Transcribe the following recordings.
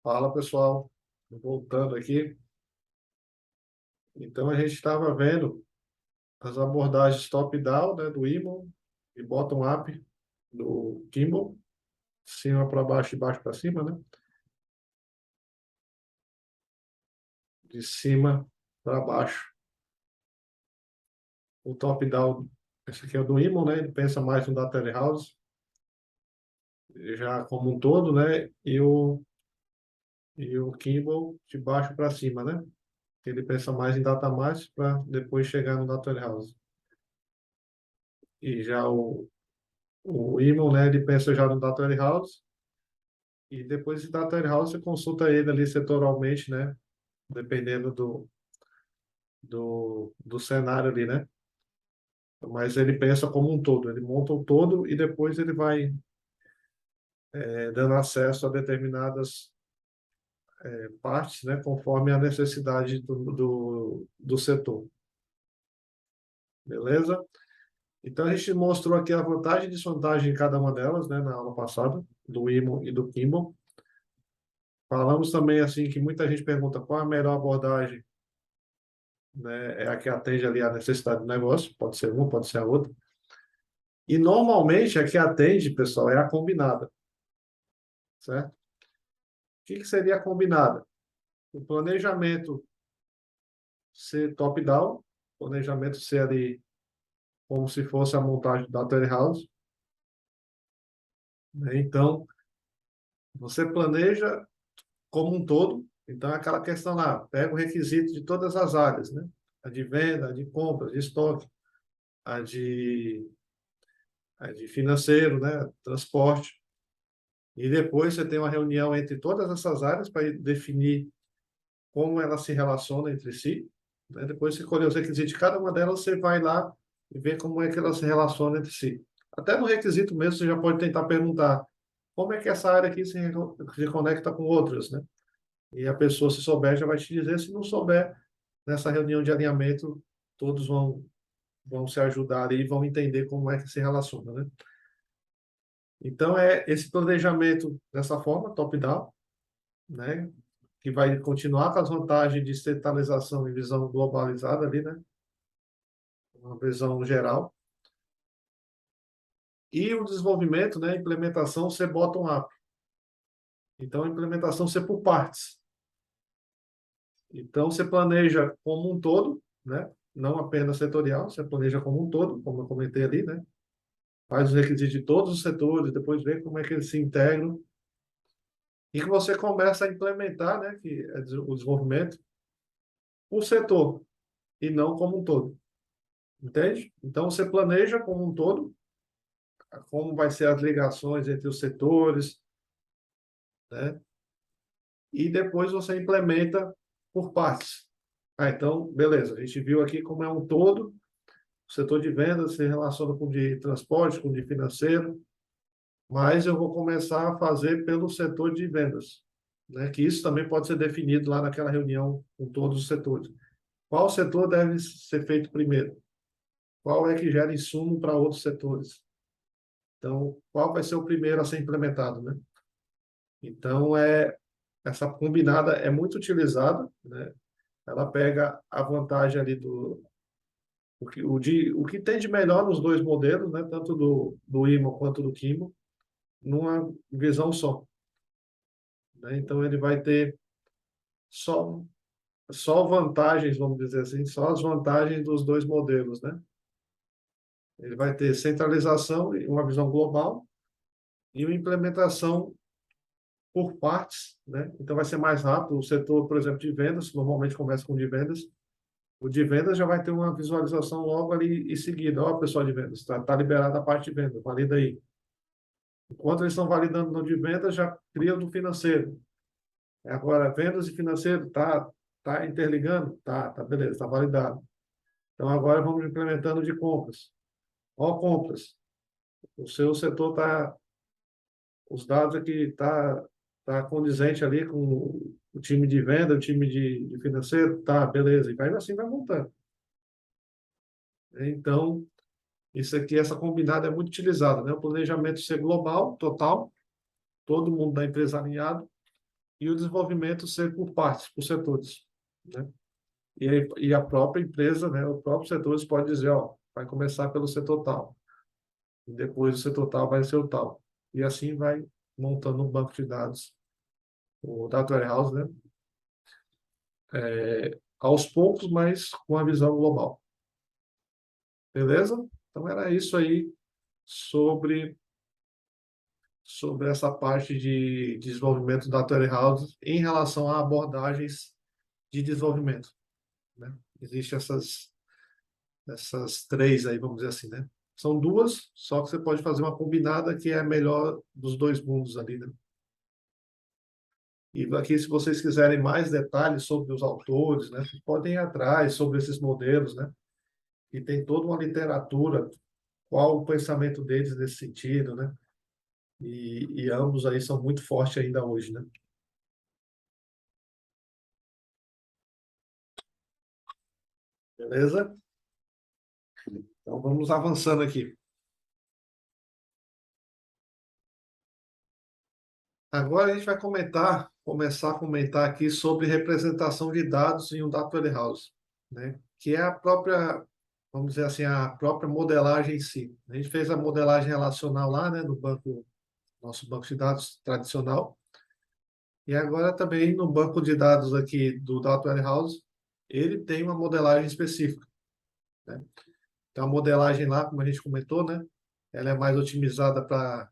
Fala, pessoal. Voltando aqui. Então, a gente estava vendo as abordagens top-down, né, do Imon e bottom-up do Kimball, cima para baixo e baixo para cima, né? De cima para baixo. O top-down, esse aqui é o do Imon, né? Ele pensa mais no Data Warehouse, já como um todo, né? E o Kimball de baixo para cima, né? Ele pensa mais em Data Mart para depois chegar no Data Warehouse. E já o Imon, né, ele pensa já no Data Warehouse, e depois de Data Warehouse você consulta ele ali setorialmente, né, dependendo do cenário ali, né? Mas ele pensa como um todo, ele monta o todo e depois ele vai dando acesso a determinadas partes, né, conforme a necessidade do setor. Beleza? Então a gente mostrou aqui a vantagem e desvantagem de cada uma delas, né, na aula passada, do Imon e do Kimball. Falamos também assim que muita gente pergunta qual a melhor abordagem, né? É a que atende ali a necessidade do negócio, pode ser uma, pode ser a outra. E normalmente a que atende, pessoal, é a combinada, certo? O que seria a combinada? O planejamento ser top-down, planejamento ser ali como se fosse a montagem da Data Warehouse, né? Então, você planeja como um todo, então é aquela questão lá, pega o requisito de todas as áreas, né? A de venda, a de compras, de estoque, a de, a de financeiro, né? Transporte. E depois você tem uma reunião entre todas essas áreas para definir como elas se relacionam entre si, né? Depois você escolher os requisitos de cada uma delas, você vai lá e vê como é que elas se relacionam entre si. Até no requisito mesmo, você já pode tentar perguntar como é que essa área aqui se conecta com outras, né? E a pessoa, se souber, já vai te dizer. Se não souber, nessa reunião de alinhamento, todos vão se ajudar e vão entender como é que se relaciona, né? Então, é esse planejamento dessa forma, top-down, né? Que vai continuar com as vantagens de centralização e visão globalizada ali, né? Uma visão geral. E o desenvolvimento, né? Implementação ser bottom-up. Então, a implementação ser por partes. Então, você planeja como um todo, né? Não apenas setorial, você planeja como um todo, como eu comentei ali, né? Faz os requisitos de todos os setores, depois vê como é que eles se integram, e que você começa a implementar, né? Que é o desenvolvimento, por setor, e não como um todo. Entende? Então, você planeja como um todo, como vai ser as ligações entre os setores, né? E depois você implementa por partes. Ah, então, beleza. A gente viu aqui como é um todo, o setor de vendas se relaciona com o de transporte, com o de financeiro, mas eu vou começar a fazer pelo setor de vendas, né? Que isso também pode ser definido lá naquela reunião com todos os setores. Qual setor deve ser feito primeiro? Qual é que gera insumo para outros setores? Então, qual vai ser o primeiro a ser implementado, né? Então, essa combinada é muito utilizada, né? Ela pega a vantagem ali o que tem de melhor nos dois modelos, né? Tanto do IMO quanto do KIMO, numa visão só, né? Então, ele vai ter só, só vantagens, vamos dizer assim, só as vantagens dos dois modelos, né? Ele vai ter centralização e uma visão global e uma implementação por partes, né? Então vai ser mais rápido. O setor, por exemplo, de vendas, normalmente começa com o de vendas. O de vendas já vai ter uma visualização logo ali em seguida. Ó, pessoal de vendas, tá liberada a parte de venda, valida aí. Enquanto eles estão validando no de vendas, já cria do financeiro. Agora, vendas e financeiro, tá interligando? Tá, beleza, tá validado. Então agora vamos implementando de compras. Ó, compras. O seu setor os dados aqui tá condizente ali com o time de venda, o time de financeiro, tá, beleza. E vai assim, vai montando. Então, isso aqui, essa combinada é muito utilizada, né? O planejamento ser global, total, todo mundo da empresa alinhado, e o desenvolvimento ser por partes, por setores, né? E a própria empresa, né, os próprios setores pode dizer, ó, vai começar pelo setor tal, e depois o setor tal vai ser o tal. E assim vai montando um banco de dados, o Data Warehouse, né, aos poucos, mas com a visão global. Beleza? Então era isso aí sobre essa parte de desenvolvimento do Data Warehouse em relação a abordagens de desenvolvimento, né? Existem essas três aí, vamos dizer assim, né? São duas, só que você pode fazer uma combinada que é a melhor dos dois mundos ali, né? E aqui, se vocês quiserem mais detalhes sobre os autores, né, podem ir atrás sobre esses modelos, né? E tem toda uma literatura, qual o pensamento deles nesse sentido, né? E ambos aí são muito fortes ainda hoje, né? Beleza? Então vamos avançando aqui. Agora a gente vai começar a comentar aqui sobre representação de dados em um Data Warehouse, né? Que é a própria, vamos dizer assim, a própria modelagem em si. A gente fez a modelagem relacional lá, né, no banco, nosso banco de dados tradicional, e agora também no banco de dados aqui do Data Warehouse, ele tem uma modelagem específica, né? Então a modelagem lá, como a gente comentou, né, ela é mais otimizada para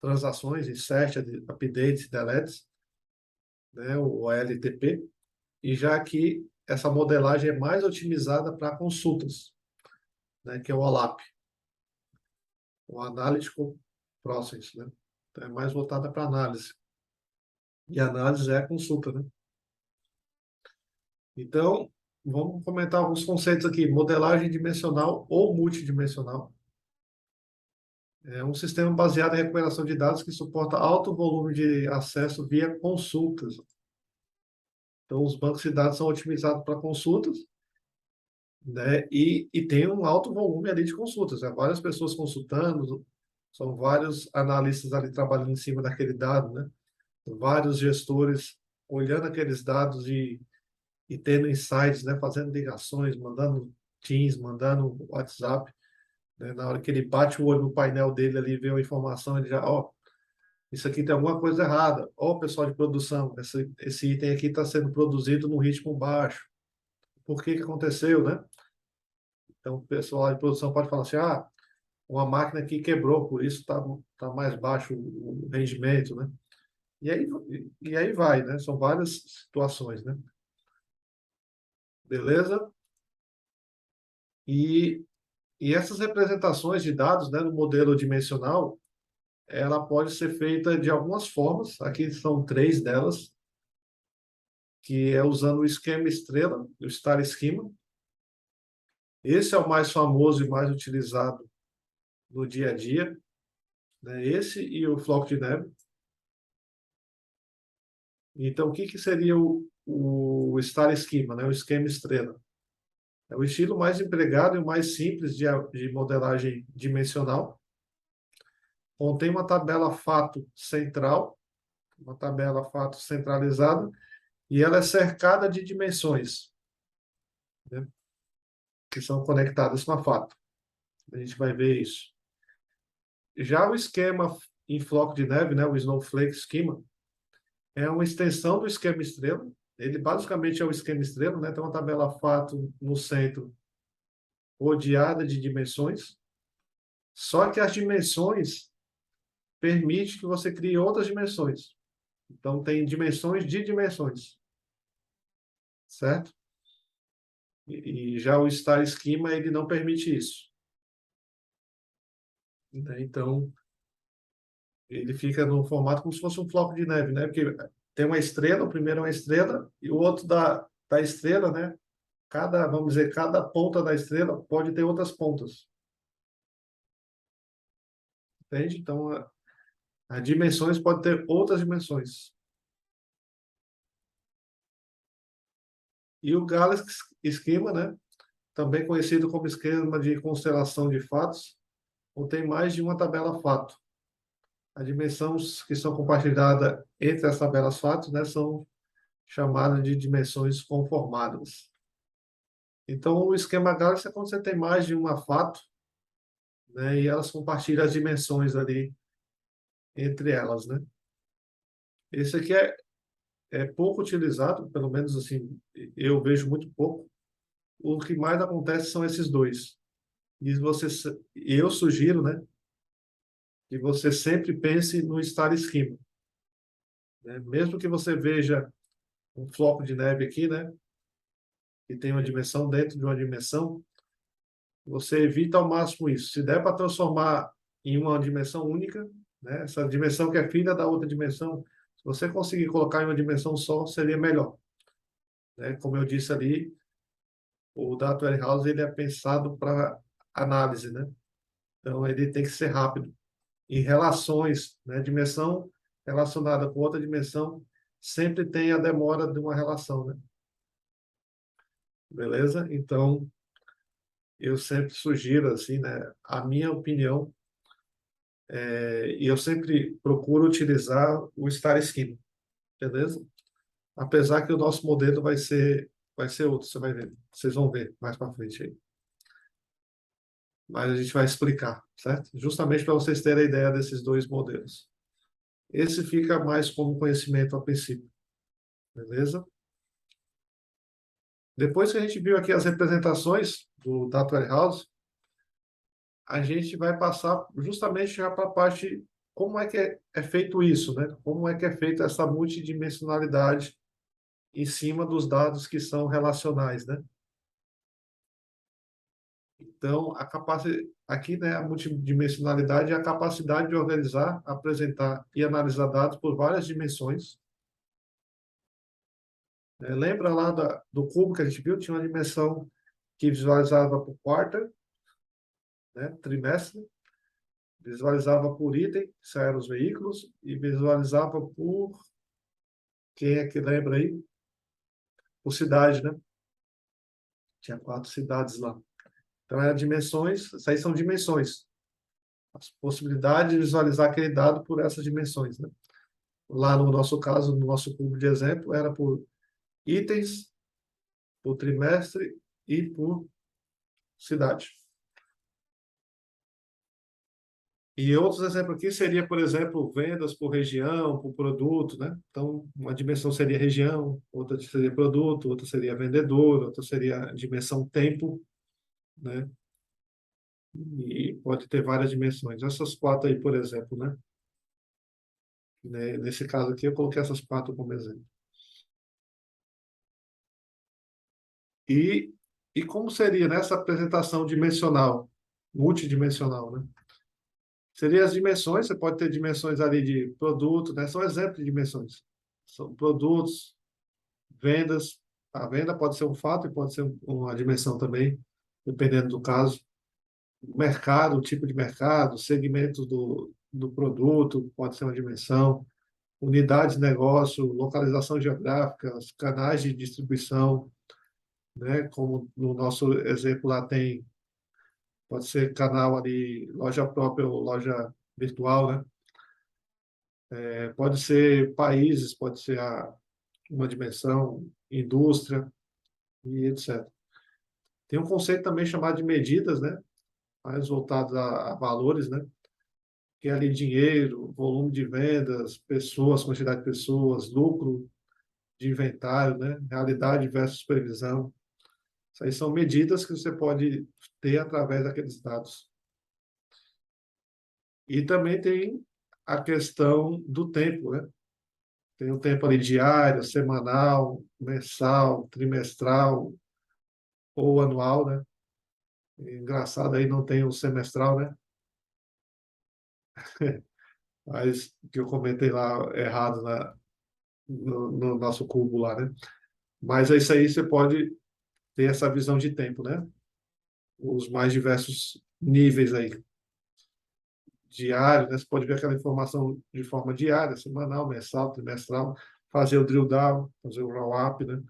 transações, insert, updates, deletes, né, o OLTP, e já que essa modelagem é mais otimizada para consultas, né, que é o OLAP, o Analytical Process, né? Então é mais voltada para análise. E análise é a consulta, né? Então, vamos comentar alguns conceitos aqui. Modelagem dimensional ou multidimensional. É um sistema baseado em recuperação de dados que suporta alto volume de acesso via consultas. Então, os bancos de dados são otimizados para consultas, né? E tem um alto volume ali de consultas. Né? Várias pessoas consultando, são vários analistas ali trabalhando em cima daquele dado, né? Vários gestores olhando aqueles dados e tendo insights, né? Fazendo ligações, mandando Teams, mandando WhatsApp, né? Na hora que ele bate o olho no painel dele ali, vê a informação, ele já, ó, isso aqui tem alguma coisa errada. Ó, pessoal de produção, esse item aqui está sendo produzido num ritmo baixo. Por que que aconteceu, né? Então, o pessoal de produção pode falar assim, ah, uma máquina aqui quebrou, por isso tá mais baixo o rendimento, né? E aí, e aí vai, né? São várias situações, né? Beleza? E, e essas representações de dados, né, no modelo dimensional, ela pode ser feita de algumas formas. Aqui são três delas, que é usando o esquema estrela, o Star Schema. Esse é o mais famoso e mais utilizado no dia a dia, né? Esse e o floco de neve. Então, o que que seria o Star Schema, né? O esquema estrela? É o estilo mais empregado e o mais simples de modelagem dimensional. Contém uma tabela fato central, uma tabela fato centralizada, e ela é cercada de dimensões, né? Que são conectadas com a fato. A gente vai ver isso. Já o esquema em floco de neve, né? O Snowflake Schema, é uma extensão do esquema estrela. Ele basicamente é o esquema estrela, né? Tem uma tabela fato no centro, rodeada de dimensões. Só que as dimensões permite que você crie outras dimensões. Então, tem dimensões de dimensões, certo? E já o Star Schema, ele não permite isso, né? Então, ele fica no formato como se fosse um floco de neve, né? Porque tem uma estrela, o primeiro é uma estrela, e o outro da estrela, né? Vamos dizer, cada ponta da estrela pode ter outras pontas, entende? Então, as dimensões podem ter outras dimensões. E o Galaxy Schema, né? Também conhecido como esquema de constelação de fatos, contém mais de uma tabela fato. As dimensões que são compartilhadas entre as tabelas fatos, né, são chamadas de dimensões conformadas. Então, o esquema Gauss é quando você tem mais de uma fato, né, e elas compartilham as dimensões ali entre elas, né? Esse aqui é pouco utilizado, pelo menos assim, eu vejo muito pouco. O que mais acontece são esses dois. E eu sugiro, né, que você sempre pense no star schema, né? Mesmo que você veja um floco de neve aqui, né, que tem uma dimensão dentro de uma dimensão, você evita ao máximo isso. Se der para transformar em uma dimensão única, né, essa dimensão que é filha da outra dimensão, se você conseguir colocar em uma dimensão só, seria melhor, né? Como eu disse ali, o Data Warehouse ele é pensado para análise, né? Então ele tem que ser rápido. Em relações, né, dimensão relacionada com outra dimensão, sempre tem a demora de uma relação, né? Beleza? Então, eu sempre sugiro, assim, né, a minha opinião, e eu sempre procuro utilizar o Star Schema, beleza? Apesar que o nosso modelo vai ser outro, você vai ver, vocês vão ver mais para frente aí. Mas a gente vai explicar, certo? Justamente para vocês terem a ideia desses dois modelos. Esse fica mais como conhecimento a princípio, beleza? Depois que a gente viu aqui as representações do Data Warehouse, a gente vai passar justamente já para a parte como é que é feito isso, né? Como é que é feita essa multidimensionalidade em cima dos dados que são relacionais, né? Então, aqui, né, a multidimensionalidade é a capacidade de organizar, apresentar e analisar dados por várias dimensões. Lembra lá do cubo que a gente viu? Tinha uma dimensão que visualizava por quarter, né, trimestre, visualizava por item, que eram os veículos, e visualizava por, quem é que lembra aí? Por cidade, né? Tinha 4 cidades lá. Então, eram dimensões, isso aí são dimensões. As possibilidades de visualizar aquele dado por essas dimensões, né? Lá no nosso caso, no nosso cubo de exemplo, era por itens, por trimestre e por cidade. E outros exemplos aqui seria, por exemplo, vendas por região, por produto, né? Então, uma dimensão seria região, outra seria produto, outra seria vendedor, outra seria dimensão tempo, né? E pode ter várias dimensões. Essas 4 aí, por exemplo, né? Nesse caso aqui, eu coloquei essas 4 como exemplo. E, e como seria nessa apresentação dimensional, multidimensional, né? Seria as dimensões, você pode ter dimensões ali de produto, né? São exemplos de dimensões. São produtos, vendas. A venda pode ser um fato e pode ser uma dimensão também, dependendo do caso. Mercado, o tipo de mercado, segmentos do produto, pode ser uma dimensão. Unidade de negócio, localização geográfica, os canais de distribuição, né? Como no nosso exemplo lá tem, pode ser canal ali, loja própria ou loja virtual, né? Pode ser países, pode ser uma dimensão, indústria e etc. Tem um conceito também chamado de medidas, né? Mais voltado a valores, né? Que é ali dinheiro, volume de vendas, pessoas, quantidade de pessoas, lucro de inventário, né? Realidade versus previsão. Isso aí são medidas que você pode ter através daqueles dados. E também tem a questão do tempo, né? Tem o tempo ali diário, semanal, mensal, trimestral ou anual, né? Engraçado aí não tem o semestral, né? Mas que eu comentei lá errado no nosso cubo lá, né? Mas é isso aí, você pode ter essa visão de tempo, né? Os mais diversos níveis aí, diário, né? Você pode ver aquela informação de forma diária, semanal, mensal, trimestral, fazer o drill down, fazer o roll up, né?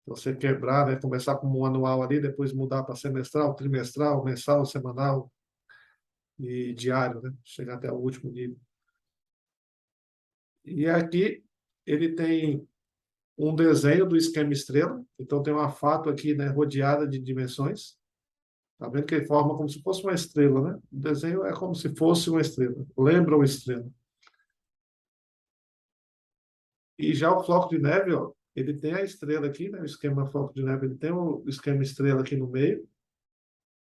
Você quebrar, né? Começar como um anual ali, depois mudar para semestral, trimestral, mensal, semanal e diário, né? Chegar até o último nível. E aqui ele tem um desenho do esquema estrela. Então tem uma fato aqui, né, rodeada de dimensões. Tá vendo que ele forma como se fosse uma estrela, né? O desenho é como se fosse uma estrela. Lembra uma estrela. E já o floco de neve, ó, ele tem a estrela aqui, né? O esquema floco de neve, ele tem o esquema estrela aqui no meio,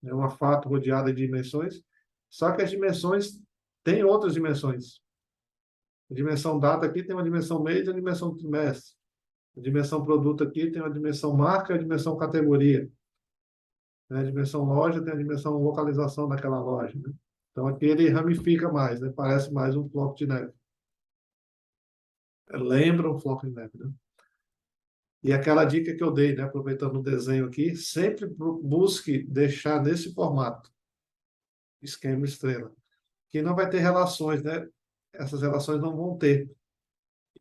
é uma fato rodeada de dimensões. Só que as dimensões têm outras dimensões. A dimensão data aqui tem uma dimensão mês e a dimensão trimestre. A dimensão produto aqui tem uma dimensão marca e a dimensão categoria. Né? A dimensão loja tem a dimensão localização daquela loja. Né? Então aqui ele ramifica mais, né? Parece mais um floco de neve. Lembra um floco de neve, né? E aquela dica que eu dei, né, aproveitando o desenho aqui, sempre busque deixar nesse formato, esquema estrela, que não vai ter relações, né? Essas relações não vão ter.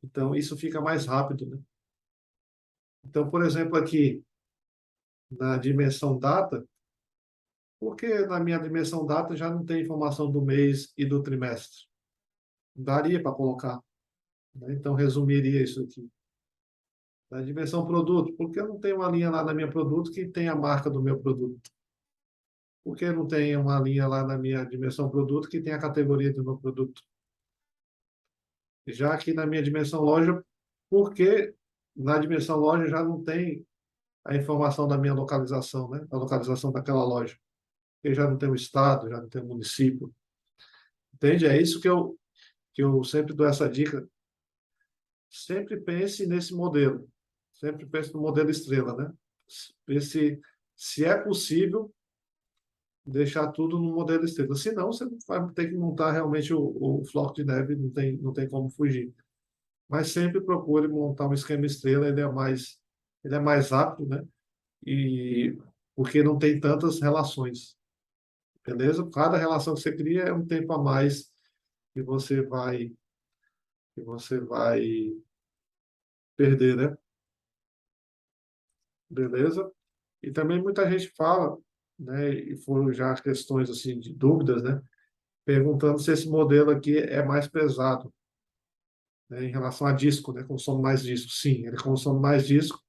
Então, isso fica mais rápido, né? Então, por exemplo, aqui na dimensão data, porque na minha dimensão data já não tem informação do mês e do trimestre. Daria para colocar, né? Então, resumiria isso aqui. Na dimensão produto, porque eu não tenho uma linha lá na minha produto que tem a marca do meu produto. Porque não tem uma linha lá na minha dimensão produto que tem a categoria do meu produto. Já aqui na minha dimensão loja, porque na dimensão loja já não tem a informação da minha localização, né? A localização daquela loja. Porque já não tem o estado, já não tem o município. Entende? É isso que eu sempre dou essa dica. Sempre pense nesse modelo. Sempre pense no modelo estrela, né? Pense se é possível deixar tudo no modelo estrela. Senão, você vai ter que montar realmente o floco de neve, não tem como fugir. Mas sempre procure montar um esquema estrela, ele é mais rápido, né? E porque não tem tantas relações, beleza? Cada relação que você cria é um tempo a mais que que você vai perder, né? Beleza? E também muita gente fala, né? E foram já questões assim de dúvidas, né? Perguntando se esse modelo aqui é mais pesado, né? Em relação a disco, né? Consome mais disco. Sim, ele consome mais disco,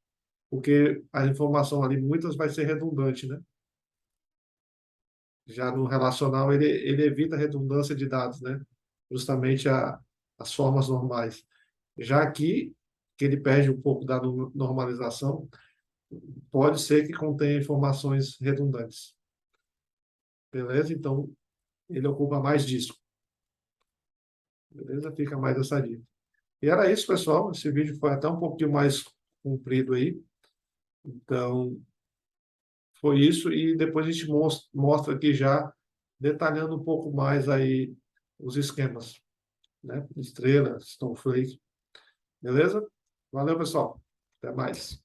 porque a informação ali muitas vai ser redundante, né? Já no relacional, ele evita a redundância de dados, né? Justamente as formas normais. Já aqui, que ele perde um pouco da normalização, pode ser que contenha informações redundantes. Beleza? Então, ele ocupa mais disco. Beleza? Fica mais essa dica. E era isso, pessoal. Esse vídeo foi até um pouquinho mais comprido aí. Então, foi isso. E depois a gente mostra aqui já, detalhando um pouco mais aí os esquemas, né? Estrela, Snowflake. Beleza? Valeu, pessoal. Até mais.